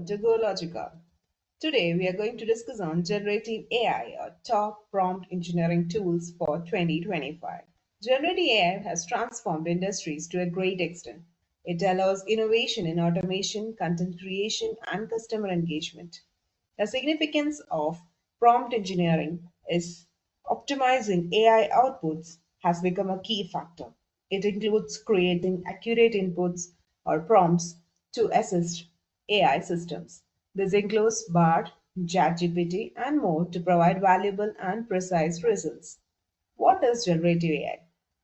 to GoLogica. Today we are going to discuss on generative AI or top prompt engineering tools for 2025. Generative AI has transformed industries to a great extent. It allows innovation in automation, content creation, and customer engagement. The significance of prompt engineering is optimizing AI outputs has become a key factor. It includes creating accurate inputs or prompts to assist AI systems. This includes BART, ChatGPT, and more to provide valuable and precise results. What is generative AI?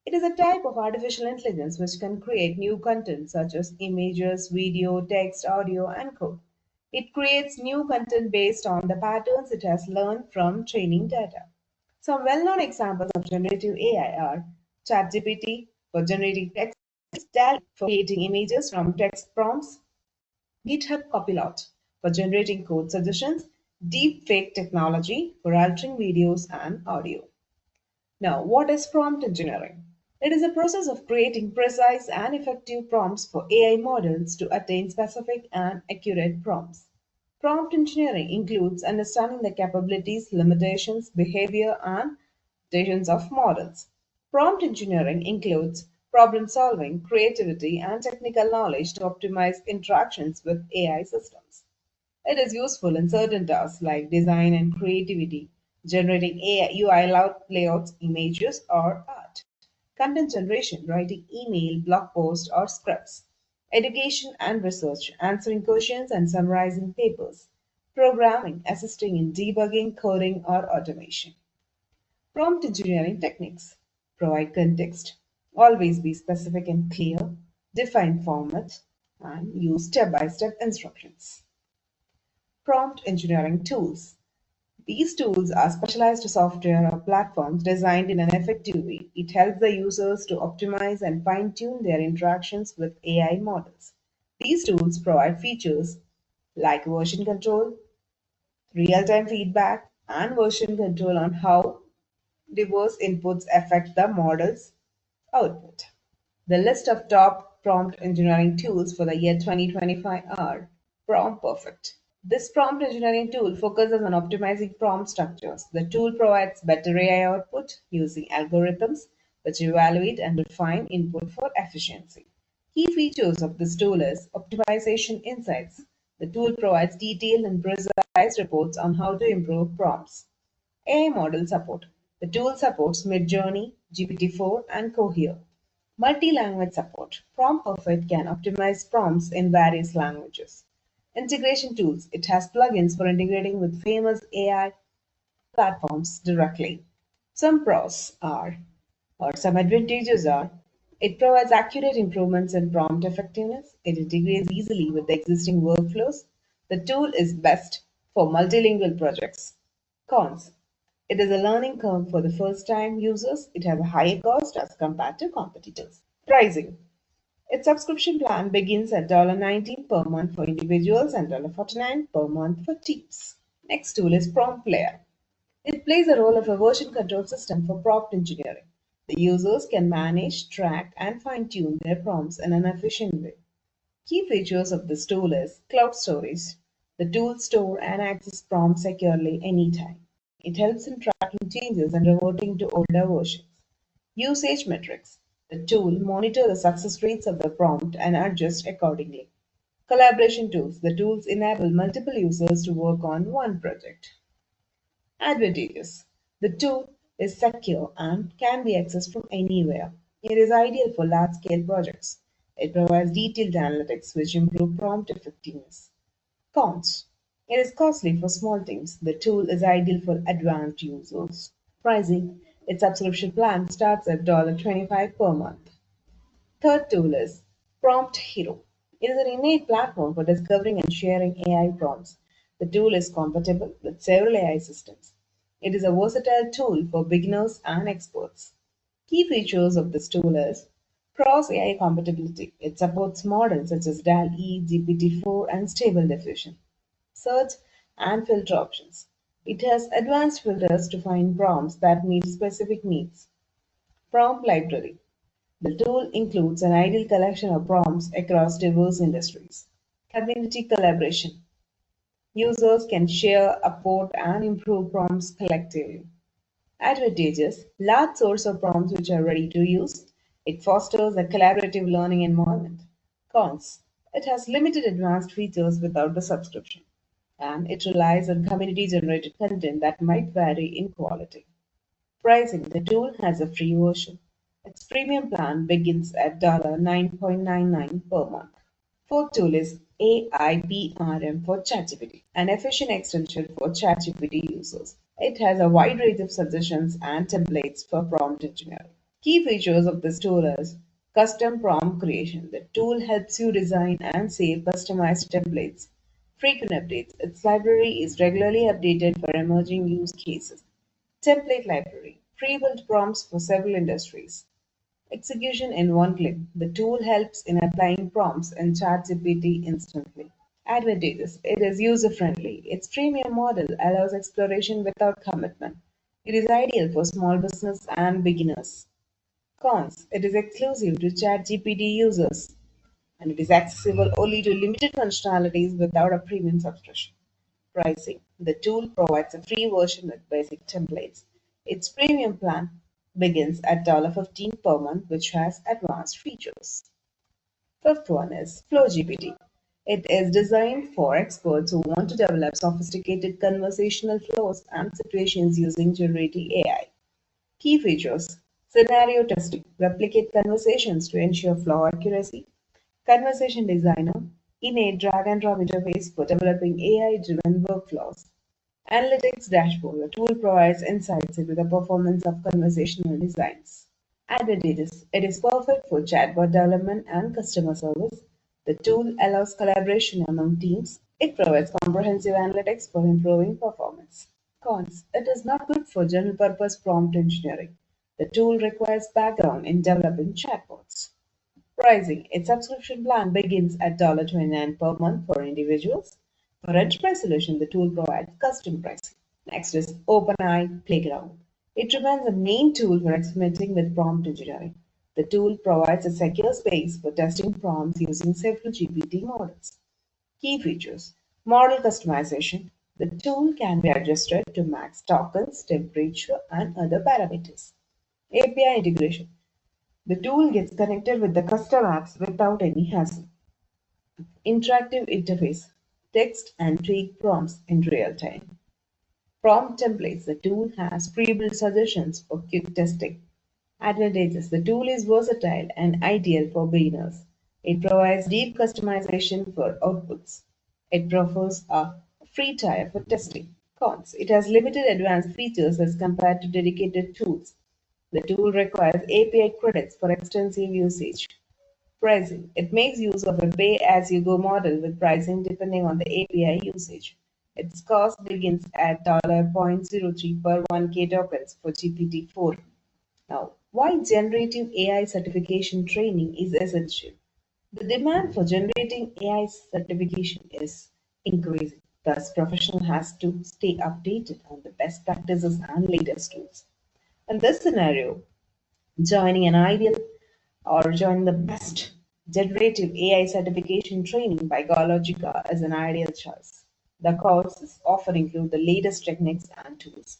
It is a type of artificial intelligence which can create new content such as images, video, text, audio, and code. It creates new content based on the patterns it has learned from training data. Some well known examples of generative AI are ChatGPT for generating text, DAL for creating images from text prompts, GitHub Copilot for generating code suggestions, deepfake technology for altering videos and audio. Now, what is prompt engineering? It is a process of creating precise and effective prompts for AI models to attain specific and accurate prompts. Prompt engineering includes understanding the capabilities, limitations, behavior, and adaptations of models. Prompt engineering includes problem solving, creativity, and technical knowledge to optimize interactions with AI systems. It is useful in certain tasks like design and creativity, generating AI UI layouts, images, or art. Content generation, writing email, blog posts, or scripts. Education and research, answering questions and summarizing papers. Programming, assisting in debugging, coding, or automation. Prompt engineering techniques provide context, always be specific and clear, define format, and use step by step instructions. Prompt engineering tools. These tools are specialized software or platforms designed in an effective way. It helps the users to optimize and fine tune their interactions with AI models. These tools provide features like version control, real time feedback, and version control on how diverse inputs affect the model's output. The list of top prompt engineering tools for the year 2025 are Prompt Perfect. This prompt engineering tool focuses on optimizing prompt structures. The tool provides better AI output using algorithms which evaluate and refine input for efficiency. Key features of this tool is optimization insights. The tool provides detailed and precise reports on how to improve prompts. AI model support. The tool supports Midjourney, GPT-4, and Cohere. Multi-language support. Prompt Perfect can optimize prompts in various languages. Integration tools. It has plugins for integrating with famous AI platforms directly. Some pros are, or some advantages are, it provides accurate improvements in prompt effectiveness. It integrates easily with the existing workflows. The tool is best for multilingual projects. Cons. It is a learning curve for the first time users. It has a higher cost as compared to competitors. Pricing. Its subscription plan begins at $19 per month for individuals and $49 per month for teams. Next tool is Prompt Player. It plays the role of a version control system for prompt engineering. The users can manage, track, and fine tune their prompts in an efficient way. Key features of this tool is cloud storage. The tool store and access prompts securely anytime. It helps in tracking changes and reverting to older versions. Usage metrics. The tool monitors the success rates of the prompt and adjusts accordingly. Collaboration tools. The tools enable multiple users to work on one project. Advantages. The tool is secure and can be accessed from anywhere. It is ideal for large-scale projects. It provides detailed analytics which improve prompt effectiveness. Cons. It is costly for small teams. The tool is ideal for advanced users. Pricing. Its subscription plan starts at $25 per month. Third tool is Prompt Hero. It is an innate platform for discovering and sharing AI prompts. The tool is compatible with several AI systems. It is a versatile tool for beginners and experts. Key features of this tool is cross AI compatibility. It supports models such as DAL-E, GPT-4, and Stable Diffusion. Search and filter options. It has advanced filters to find prompts that meet specific needs. Prompt library. The tool includes an ideal collection of prompts across diverse industries. Community collaboration. Users can share, upvote, and improve prompts collectively. Advantages: large source of prompts which are ready to use. It fosters a collaborative learning environment. Cons: it has limited advanced features without the subscription, and it relies on community generated content that might vary in quality. Pricing: the tool has a free version. Its premium plan begins at $9.99 per month. Fourth tool is AIPRM for ChatGPT, an efficient extension for ChatGPT users. It has a wide range of suggestions and templates for prompt engineering. Key features of this tool is custom prompt creation. The tool helps you design and save customized templates. Frequent updates. Its library is regularly updated for emerging use cases. Template library. Pre-built prompts for several industries. Execution in one click. The tool helps in applying prompts in ChatGPT instantly. Advantages: it is user friendly. Its freemium model allows exploration without commitment. It is ideal for small business and beginners. Cons: it is exclusive to ChatGPT users and it is accessible only to limited functionalities without a premium subscription. Pricing: the tool provides a free version with basic templates. Its premium plan begins at $15 per month, which has advanced features. Fifth one is FlowGPT. It is designed for experts who want to develop sophisticated conversational flows and situations using generative AI. Key features: scenario testing, replicate conversations to ensure flow accuracy, conversation designer, innate drag and drop interface for developing AI driven workflows, analytics dashboard. The tool provides insights into the performance of conversational designs. Advantages: it is perfect for chatbot development and customer service. The tool allows collaboration among teams. It provides comprehensive analytics for improving performance. Cons: it is not good for general purpose prompt engineering. The tool requires background in developing chatbots. Pricing: its subscription plan begins at $29 per month for individuals. For enterprise solution, the tool provides custom pricing. Next is OpenAI Playground. It remains the main tool for experimenting with prompt engineering. The tool provides a secure space for testing prompts using several GPT models. Key features: model customization. The tool can be adjusted to max tokens, temperature, and other parameters. API integration. The tool gets connected with the custom apps without any hassle. Interactive interface. Text and tweak prompts in real time. Prompt templates. The tool has pre-built suggestions for quick testing. Advantages: the tool is versatile and ideal for beginners. It provides deep customization for outputs. It offers a free tier for testing. Cons: it has limited advanced features as compared to dedicated tools. The tool requires API credits for extensive usage. Pricing: it makes use of a pay-as-you-go model with pricing depending on the API usage. Its cost begins at $0.03 per 1K tokens for GPT-4. Now, why generative AI certification training is essential? The demand for generating AI certification is increasing. Thus, professional has to stay updated on the best practices and latest tools. In this scenario, joining an ideal or joining the best generative AI certification training by GoLogica is an ideal choice. The courses often include the latest techniques and tools.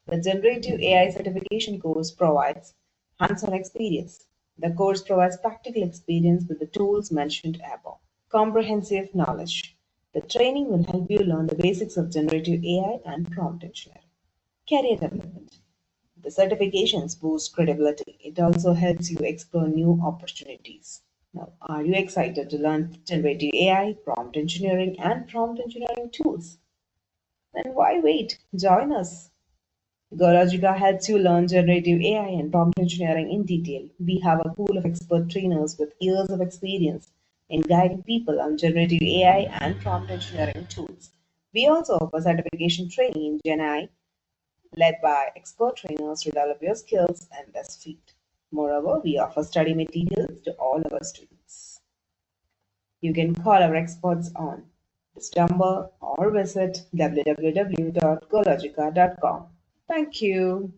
The generative AI certification course provides hands-on experience. The course provides practical experience with the tools mentioned above. Comprehensive knowledge. The training will help you learn the basics of generative AI and prompt engineering. Career development. The certifications boost credibility. It also helps you explore new opportunities. Now, are you excited to learn generative AI, prompt engineering, and prompt engineering tools? Then why wait? Join us. GoLogica helps you learn generative AI and prompt engineering in detail. We have a pool of expert trainers with years of experience in guiding people on generative AI and prompt engineering tools. We also offer certification training in Gen AI led by expert trainers to develop your skills in this field. Moreover, we offer study materials to all our students. You can call our experts on this number or visit www.gologica.com. Thank you.